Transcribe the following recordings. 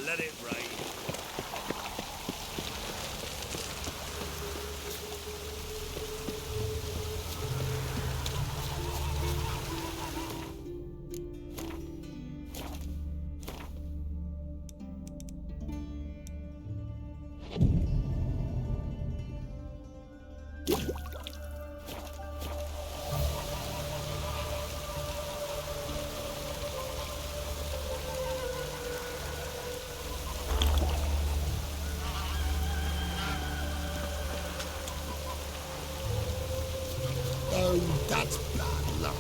let it rain. Oh, that's bad luck.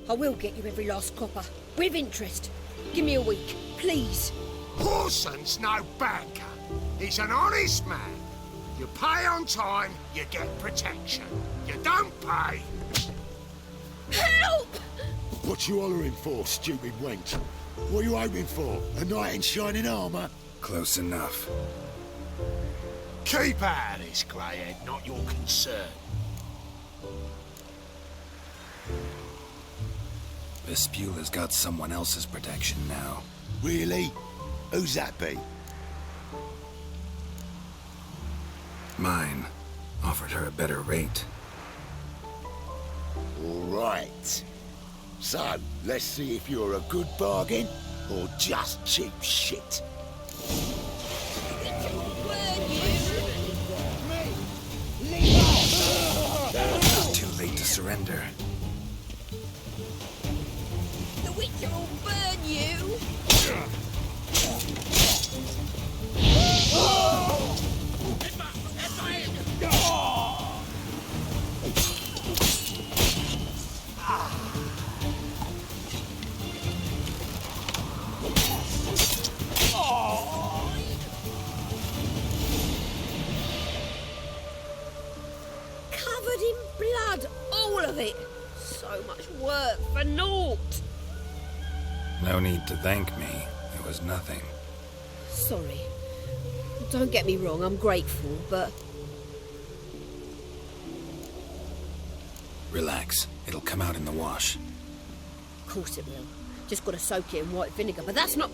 I will get you every last copper, with interest. Give me a week, please. Horson's no banker. He's an honest man. You pay on time, you get protection. You don't pay... Help! What you hollering for, stupid wench? What are you hoping for? A knight in shining armour? Close enough. Keep out of this, greyhead, not your concern. Vespula's got someone else's protection now. Really? Who's that be? Mine. Offered her a better rate. All right. So, let's see if you're a good bargain or just cheap shit. Too late to surrender. The Witcher will burn you! Covered in blood, all of it. So much work for naught. No need to thank me. It was nothing. Sorry. Don't get me wrong, I'm grateful, but... Relax. It'll come out in the wash. Of course it will. Just gotta soak it in white vinegar, but that's not...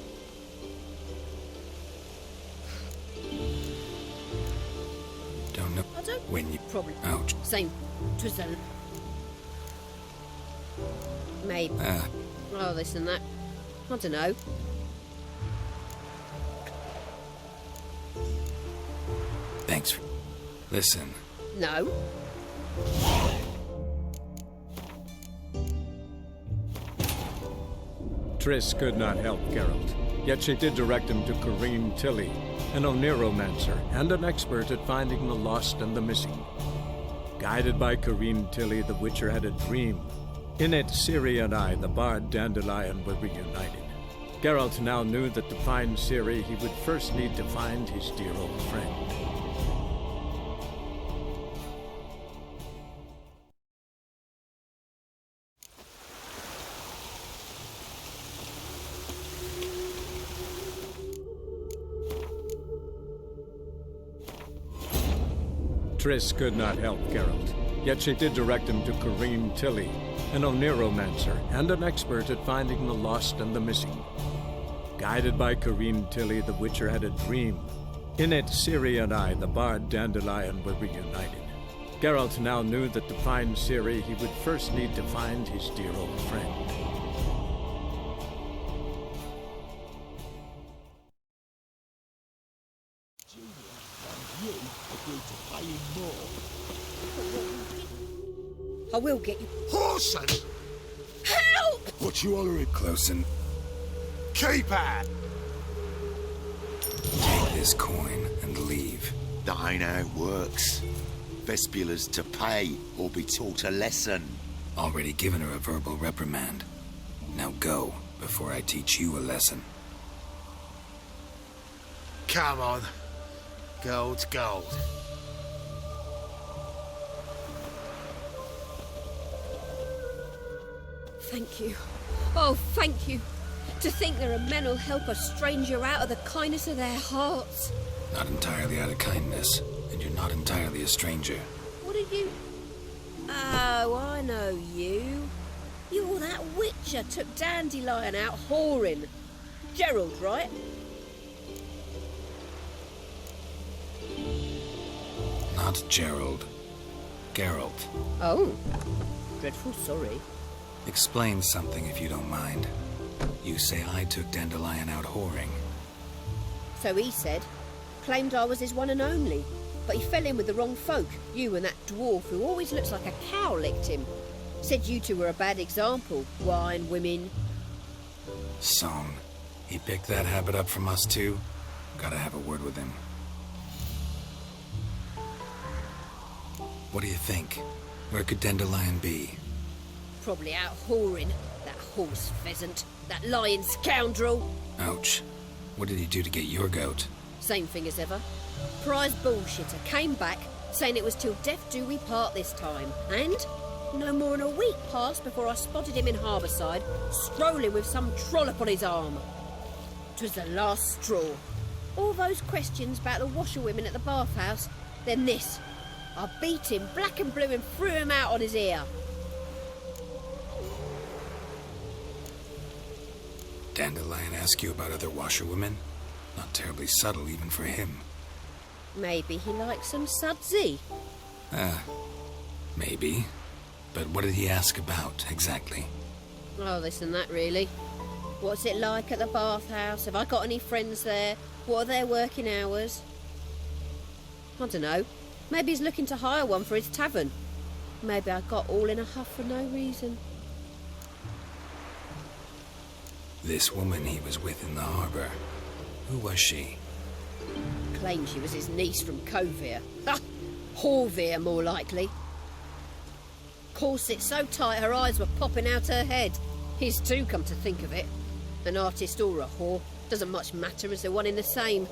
Don't know I don't... when you... Probably. Ouch. Same. Trascendentales. Maybe. Oh, this and that. I don't know. Thanks for... Listen. No. Triss could not help Geralt, yet she did direct him to Corrine Tilly, an Oniromancer and an expert at finding the lost and the missing. Guided by Corrine Tilly, the Witcher had a dream. In it, Ciri and I, the bard Dandelion, were reunited. Geralt now knew that to find Ciri, he would first need to find his dear old friend. Triss could not help Geralt, yet she did direct him to Corrine Tilly, an Oniromancer and an expert at finding the lost and the missing. Guided by Corrine Tilly, the Witcher had a dream. In it, Ciri and I, the bard Dandelion, were reunited. Geralt now knew that to find Ciri, he would first need to find his dear old friend. I will get you. Horson! Help! What you hollering? Close and... Keep out! Take this coin and leave. That ain't how it works. Vespula's to pay or be taught a lesson. Already given her a verbal reprimand. Now go, before I teach you a lesson. Come on. Gold's gold. Thank you. Oh, thank you. To think there are men who'll help a stranger out of the kindness of their hearts. Not entirely out of kindness, and you're not entirely a stranger. What are you... Oh, I know you. You're that witcher took Dandelion out whoring. Gerald, right? Not Gerald. Geralt. Oh. Dreadful sorry. Explain something if you don't mind. You say I took Dandelion out whoring. So he said. Claimed I was his one and only. But he fell in with the wrong folk. You and that dwarf who always looks like a cow licked him. Said you two were a bad example. Wine, women. Song. He picked that habit up from us too? Gotta have a word with him. What do you think? Where could Dandelion be? Probably out whoring. That horse pheasant. That lying scoundrel. Ouch. What did he do to get your goat? Same thing as ever. Prize bullshitter came back saying it was till death do we part this time. And no more than a week passed before I spotted him in Harbourside, strolling with some trollop on his arm. 'Twas the last straw. All those questions about the washerwomen at the bathhouse, then this. I beat him black and blue and threw him out on his ear. Dandelion ask you about other washerwomen? Not terribly subtle even for him. Maybe he likes some sudsy. Maybe. But what did he ask about, exactly? Oh, this and that, really. What's it like at the bathhouse? Have I got any friends there? What are their working hours? I don't know. Maybe he's looking to hire one for his tavern. Maybe I got all in a huff for no reason. This woman he was with in the harbour. Who was she? Claimed she was his niece from Covere. Ha! Horvere, more likely. Corset so tight her eyes were popping out her head. His too, come to think of it. An artist or a whore. Doesn't much matter as they're one in the same.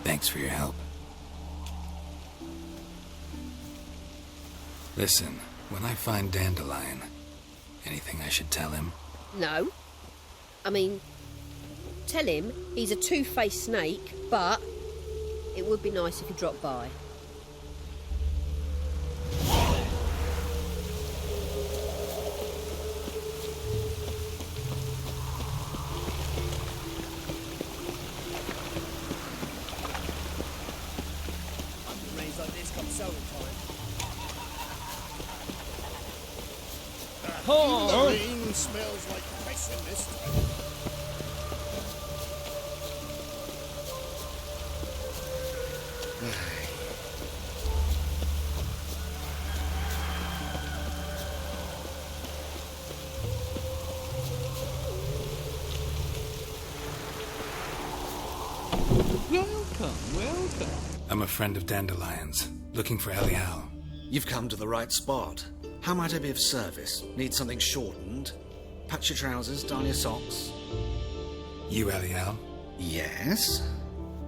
Thanks for your help. Listen, when I find Dandelion, anything I should tell him? No. I mean, tell him he's a two-faced snake, but it would be nice if he dropped by. Rains like this come sowing time. The rain smells like pessimist. Welcome. I'm a friend of Dandelion's, looking for Elial. You've come to the right spot. How might I be of service? Need something shortened? Patch your trousers, darn your socks. You Elial? Yes.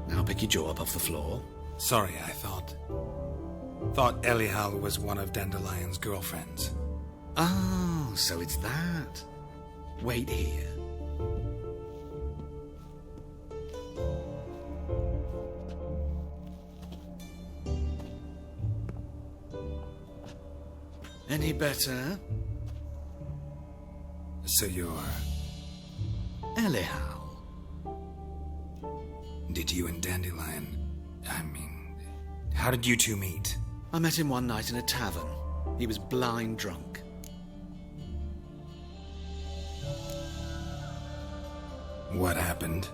Now pick your jaw up off the floor. Sorry, I thought Elial was one of Dandelion's girlfriends. Oh, so it's that. Wait here. Any better? So you're... Elial. Did you and Dandelion... how did you two meet? I met him one night in a tavern. He was blind drunk. What happened?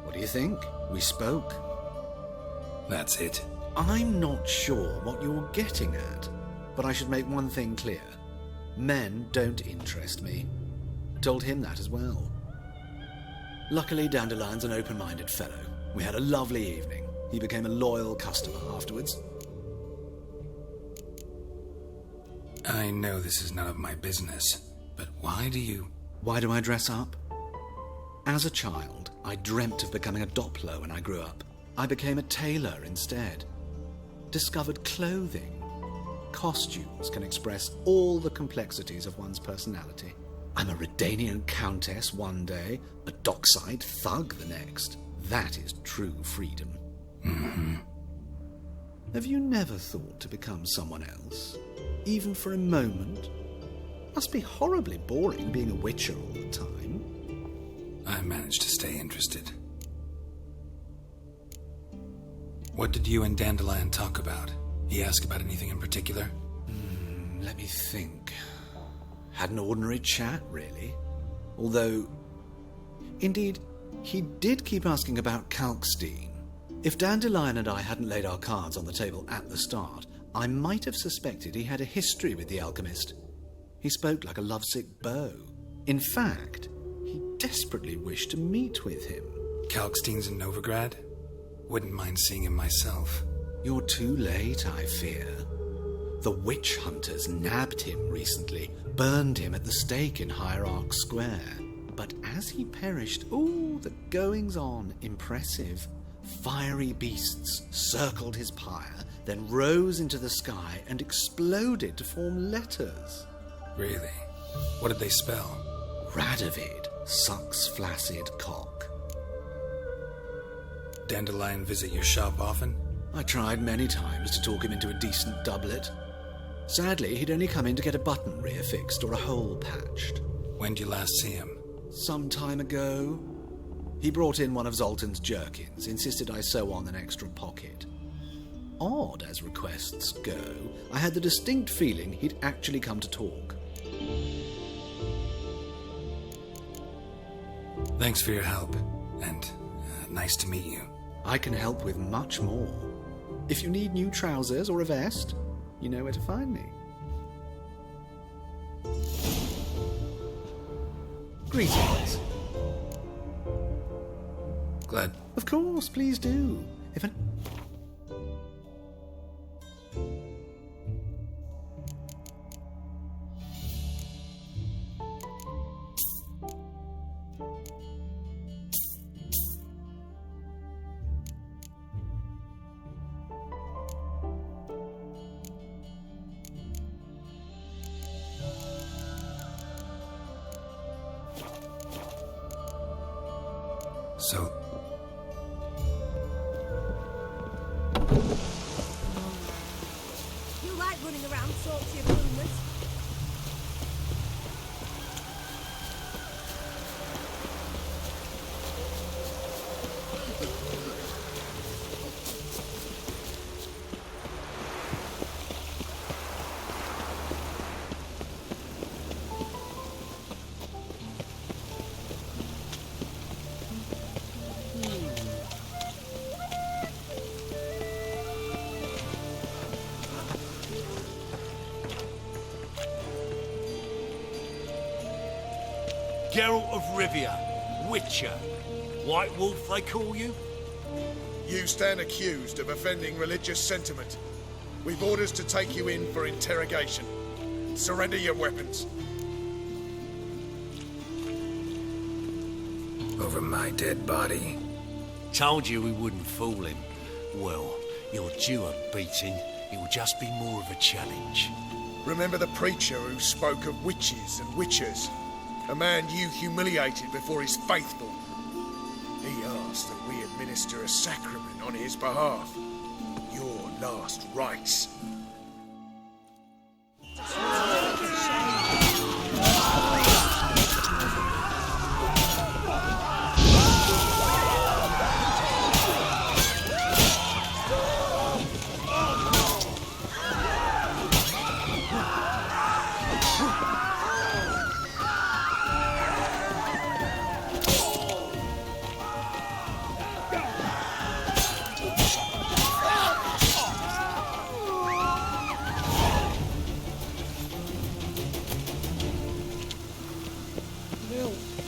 What do you think? We spoke. That's it. I'm not sure what you're getting at, but I should make one thing clear. Men don't interest me. Told him that as well. Luckily, Dandelion's an open-minded fellow. We had a lovely evening. He became a loyal customer afterwards. I know this is none of my business, but why do you... Why do I dress up? As a child, I dreamt of becoming a Doppler when I grew up. I became a tailor instead. Discovered clothing. Costumes can express all the complexities of one's personality. I'm a Redanian countess one day, a dockside thug the next. That is true freedom. Mm-hmm. Have you never thought to become someone else? Even for a moment? Must be horribly boring being a witcher all the time. I managed to stay interested. What did you and Dandelion talk about? He asked about anything in particular? Let me think. Had an ordinary chat, really. Although, indeed, he did keep asking about Kalkstein. If Dandelion and I hadn't laid our cards on the table at the start, I might have suspected he had a history with the alchemist. He spoke like a lovesick beau. In fact, he desperately wished to meet with him. Kalkstein's in Novigrad? Wouldn't mind seeing him myself. You're too late, I fear. The witch hunters nabbed him recently, burned him at the stake in Hierarch Square. But as he perished, the goings-on, impressive. Fiery beasts circled his pyre, then rose into the sky and exploded to form letters. Really? What did they spell? Radovid sucks flaccid cock. Dandelion visit your shop often? I tried many times to talk him into a decent doublet. Sadly, he'd only come in to get a button reaffixed or a hole patched. When'd you last see him? Some time ago. He brought in one of Zoltan's jerkins, insisted I sew on an extra pocket. Odd as requests go, I had the distinct feeling he'd actually come to talk. Thanks for your help, and nice to meet you. I can help with much more. If you need new trousers or a vest, you know where to find me. Greetings. Glad. Of course, please do. If an... So, You like running around salty and rumours? Geralt of Rivia, Witcher. White Wolf, they call you? You stand accused of offending religious sentiment. We've orders to take you in for interrogation. Surrender your weapons. over my dead body. Told you we wouldn't fool him. Well, you're due a beating. It will just be more of a challenge. Remember the preacher who spoke of witches and witchers? A man you humiliated before his faithful. He asked that we administer a sacrament on his behalf. Your last rites.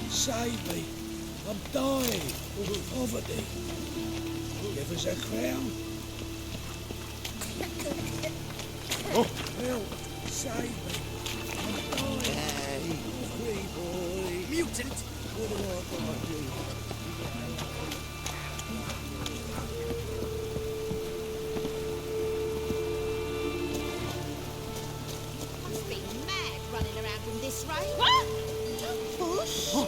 Save me. I'm dying of poverty. Give us a crown. Oh. Help. Save me. I'm dying. Free boy. Mutant. What do I gotta do? Must be mad running around in this rain. What? Don't push. Oh.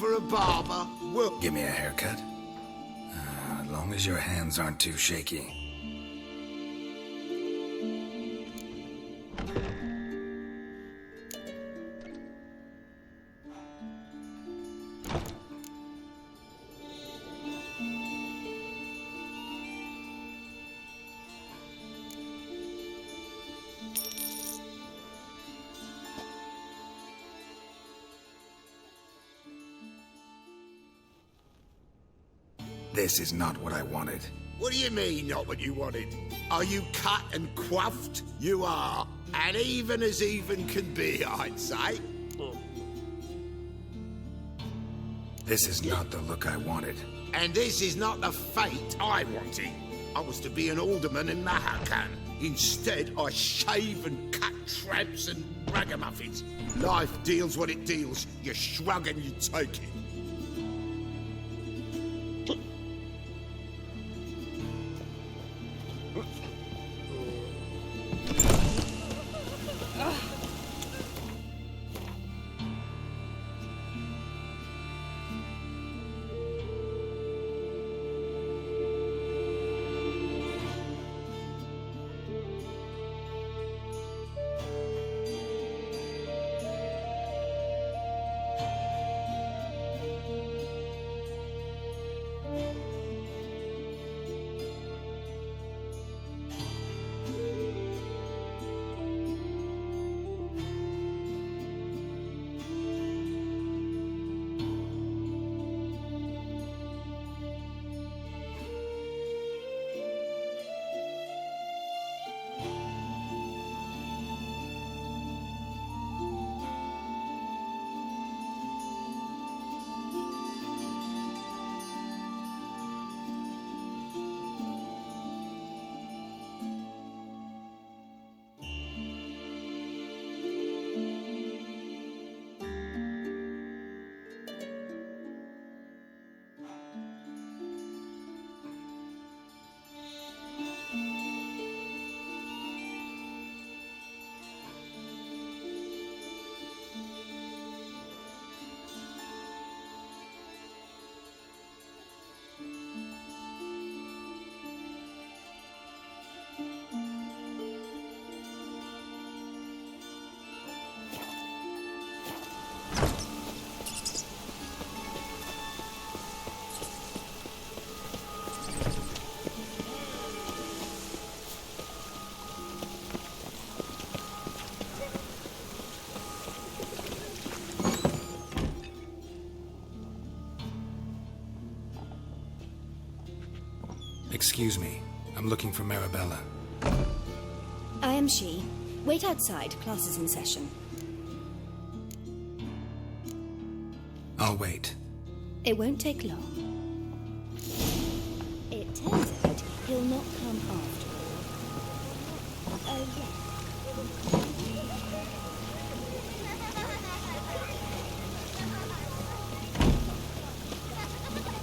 for a barber? Well, Give me a haircut. As long as your hands aren't too shaky. This is not what I wanted. what do you mean, not what you wanted? Are you cut and coiffed? You are. And even can be, I'd say. This is not the look I wanted. And this is not the fate I wanted. I was to be an alderman in Mahakan. Instead, I shave and cut tramps and ragamuffins. Life deals what it deals. You shrug and you take it. Excuse me. I'm looking for Marabella. I am she. Wait outside. Class is in session. I'll wait. It won't take long. It turns out he'll not come after all. Oh, yeah.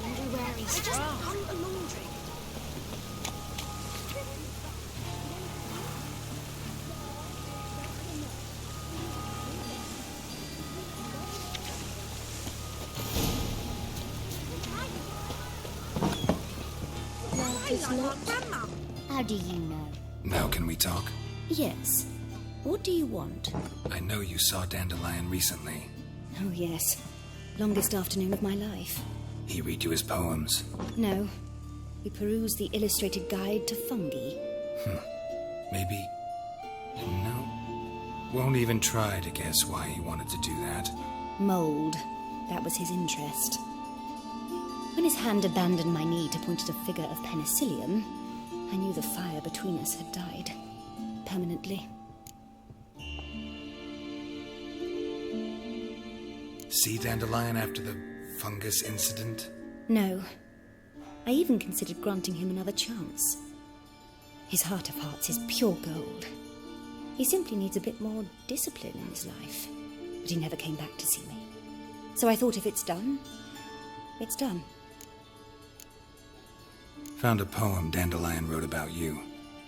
Wonder where he's from. Just hung the laundry. How do you know? Now can we talk? Yes. What do you want? I know you saw Dandelion recently. Oh, yes. Longest afternoon of my life. He read you his poems. No. We perused the illustrated guide to fungi. Maybe... No. Won't even try to guess why he wanted to do that. Mold. That was his interest. When his hand abandoned my knee to point at a figure of penicillium, I knew the fire between us had died. Permanently. See Dandelion after the fungus incident? No. I even considered granting him another chance. His heart of hearts is pure gold. He simply needs a bit more discipline in his life. But he never came back to see me. So I thought if it's done, it's done. Found a poem Dandelion wrote about you.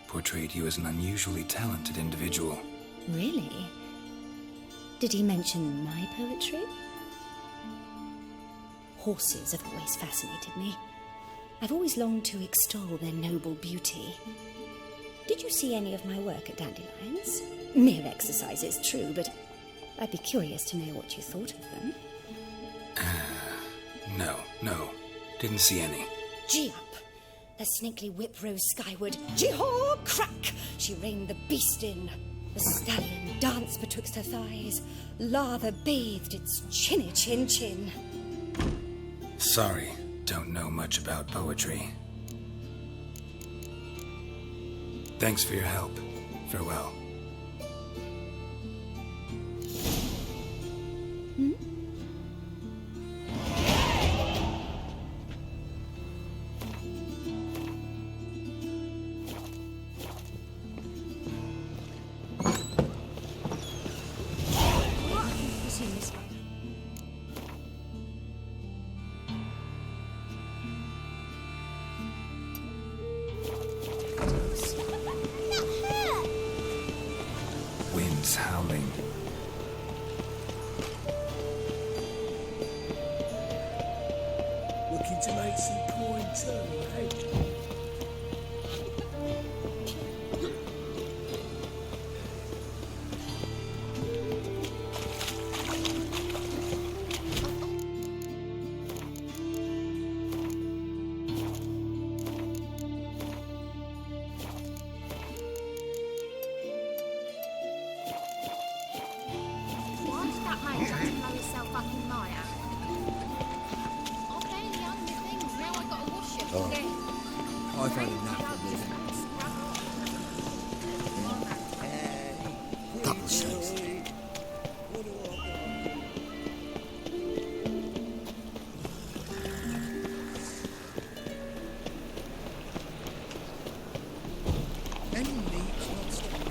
Portrayed you as an unusually talented individual. Really? Did he mention my poetry? Horses have always fascinated me. I've always longed to extol their noble beauty. Did you see any of my work at Dandelions? Mere exercise, it's true, but I'd be curious to know what you thought of them. No. Didn't see any. Gee up! The snakely whip rose skyward. Gee-haw! Crack! She reined the beast in. The stallion danced betwixt her thighs. Lather bathed its chinny chin. Sorry, don't know much about poetry. Thanks for your help. Farewell. Wind's howling. Looking to make some coin too, eh? Why did that man just blow himself up in lighter? I barely own the things, now I gotta wash it. I've had enough of living. Double shots. Any needs not stop.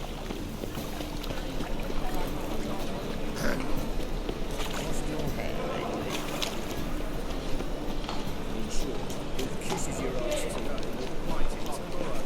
Off your head. In short, it kisses your ass today, will bite it tomorrow.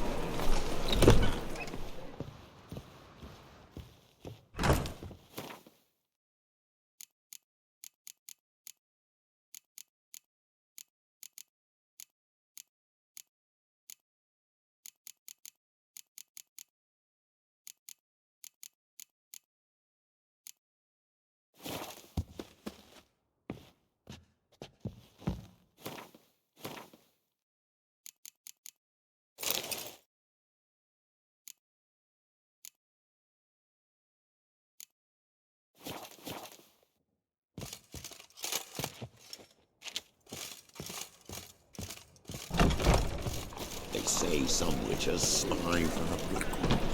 They say some witches spy for the black ones.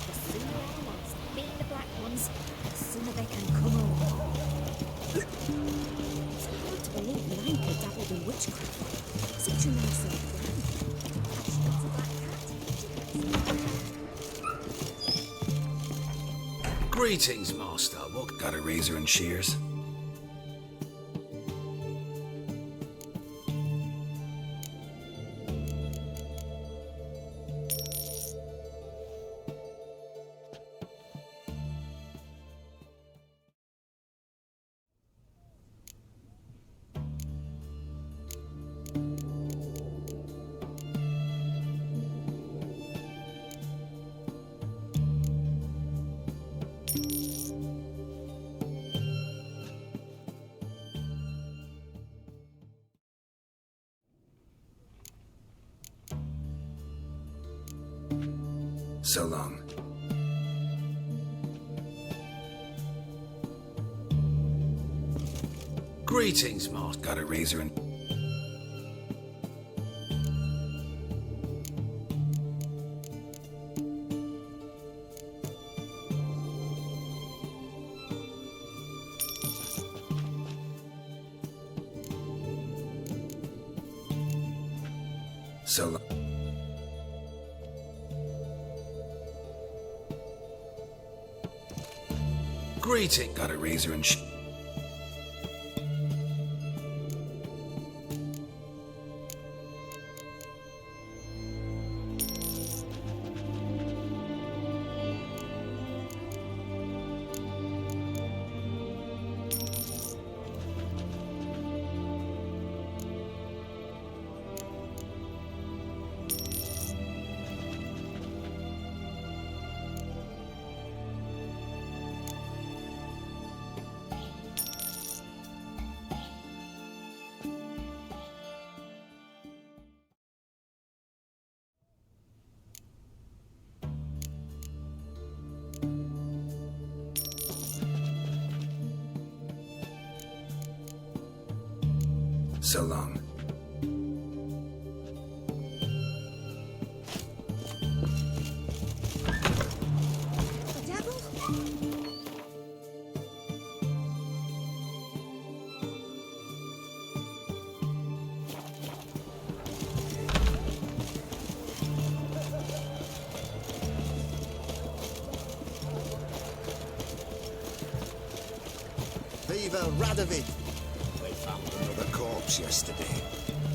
The sooner our ones beat the black ones, the sooner they can come home. It's hard to believe that Anchor dabbled in witchcraft. Such a nice old plan. Actually got a black cat. Greetings, Master. What Got a razor and shears? So long. Greetings, Master. Got a razor and... So long. Greeting. Got a razor and So long. The devil? Viva Radovid! They found another corpse yesterday.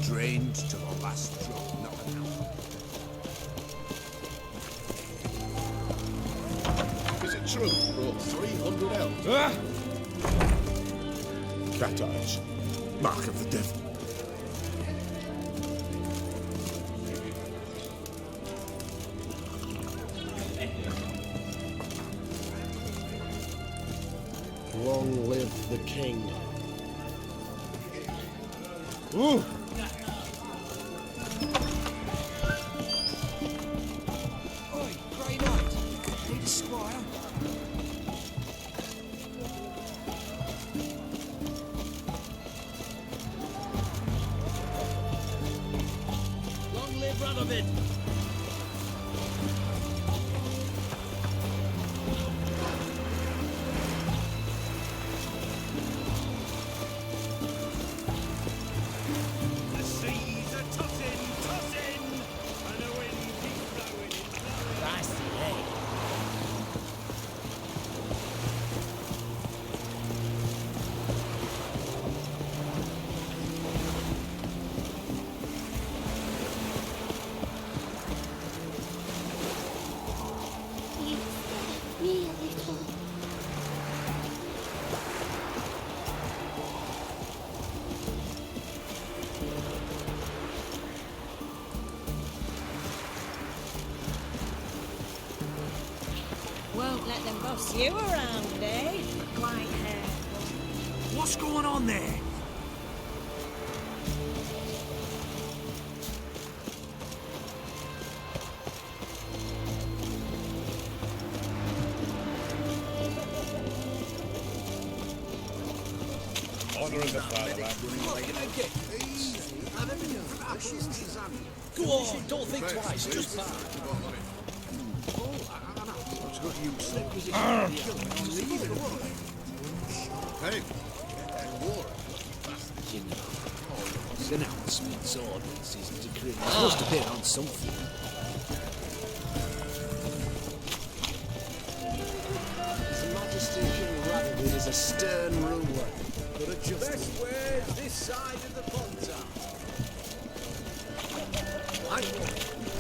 Drained to the last drop, nothing else. Is it true? Brought 300 elves. Cat eyes. Mark of the devil. Long live the king. Ooh! Oi, Grey Knight. Need a squire? Long live Radovid! The seas are tossing, tossing, and the wind keeps blowing, it's blowing. That's the egg. You scared me a little. Won't let them boss you around, eh? White hair. What's going on there? Honor of the fatherland. Go on, don't think twice, just back. Hey, You know, his announcements, ordinances, and decrees must appear on something. His Majesty King Radovid is a stern ruler, but a just Best one. ways this side of the Pontar.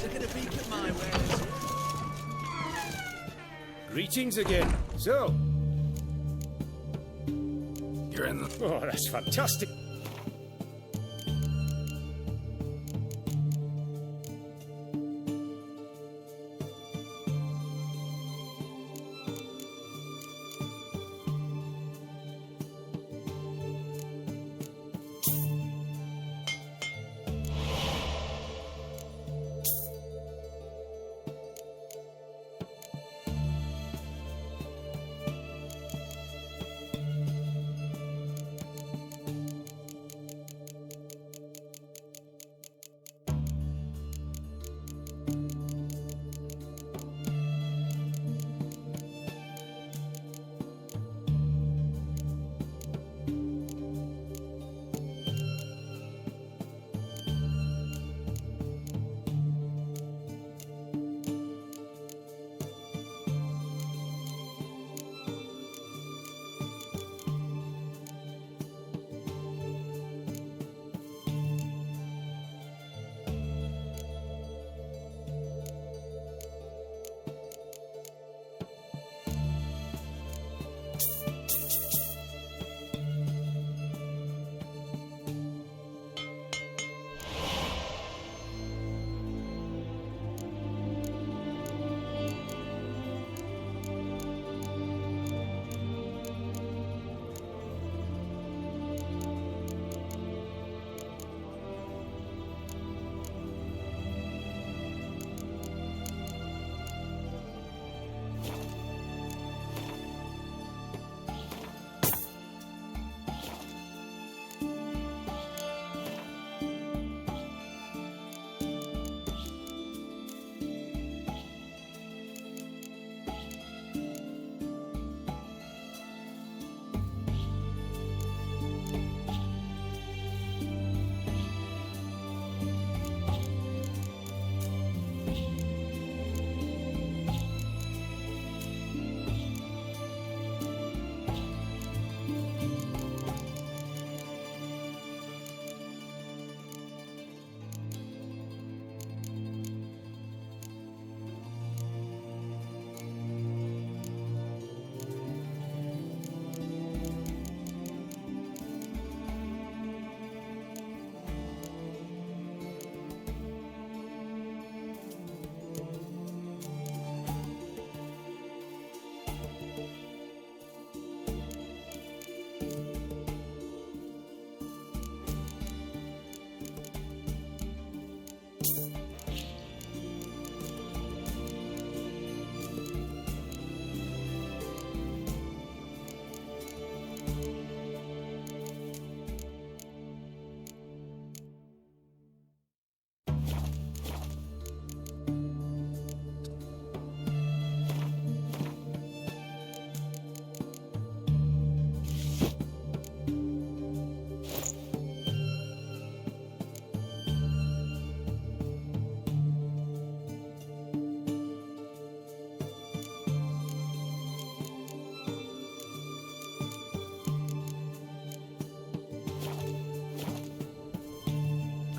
Taking a peek at my wares. Greetings again. So, You're in the... oh, that's fantastic.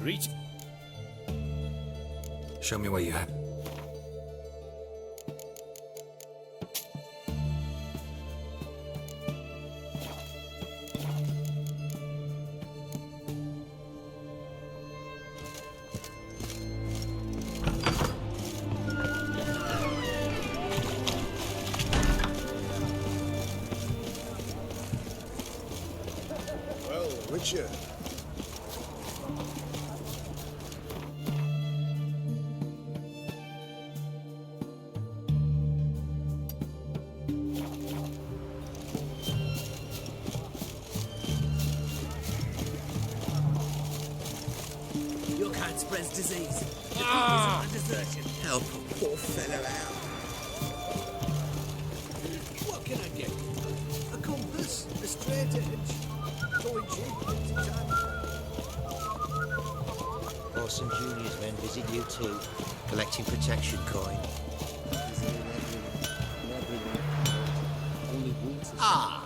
Greet. Show me what you have. Well, Richard. Your kind spreads disease. The ah! Is desertion. Help a poor fellow out. What can I get? A compass, a straight edge, going cheap, Orson Jr.'s men visit you too, collecting protection coin. Ah!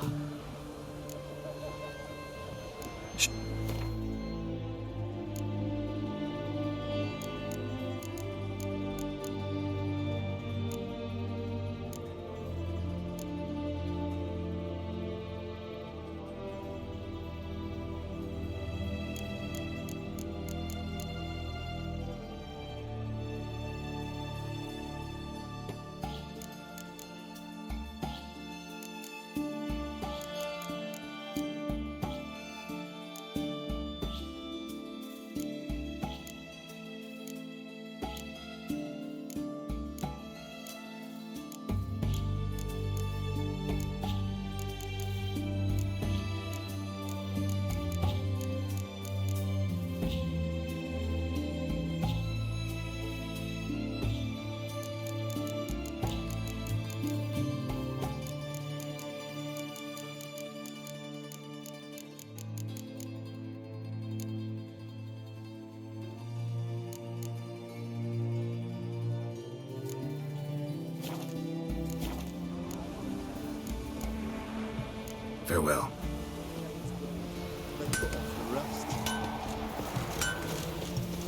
Farewell.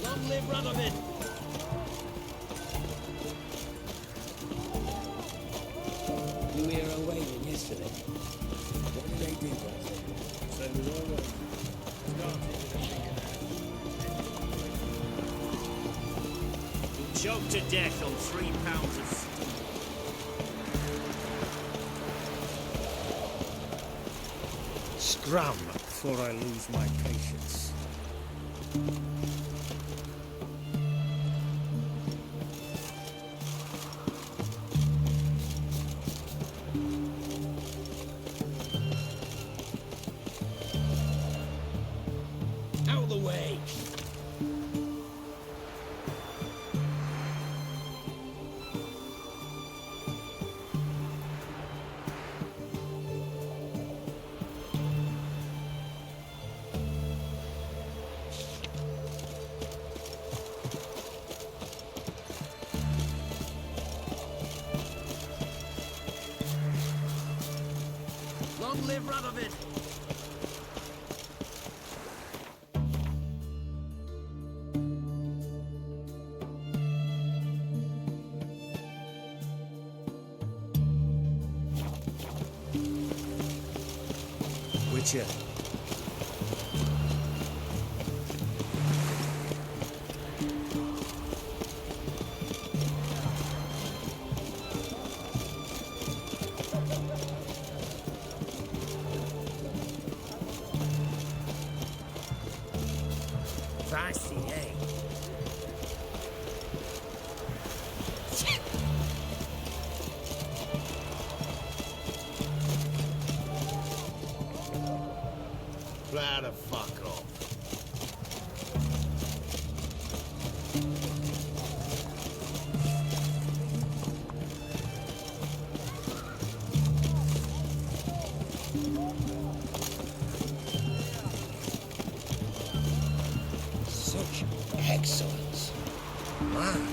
Long live Radovid! You were away when yesterday. What did they do last night? So we were all right. Choked to death on 3 pounds of steak. Scram before I lose my patience. Out of the way! Long live Radovid! Witcher. Fancy, eh? Plow the fuck off. Such excellence. Wow.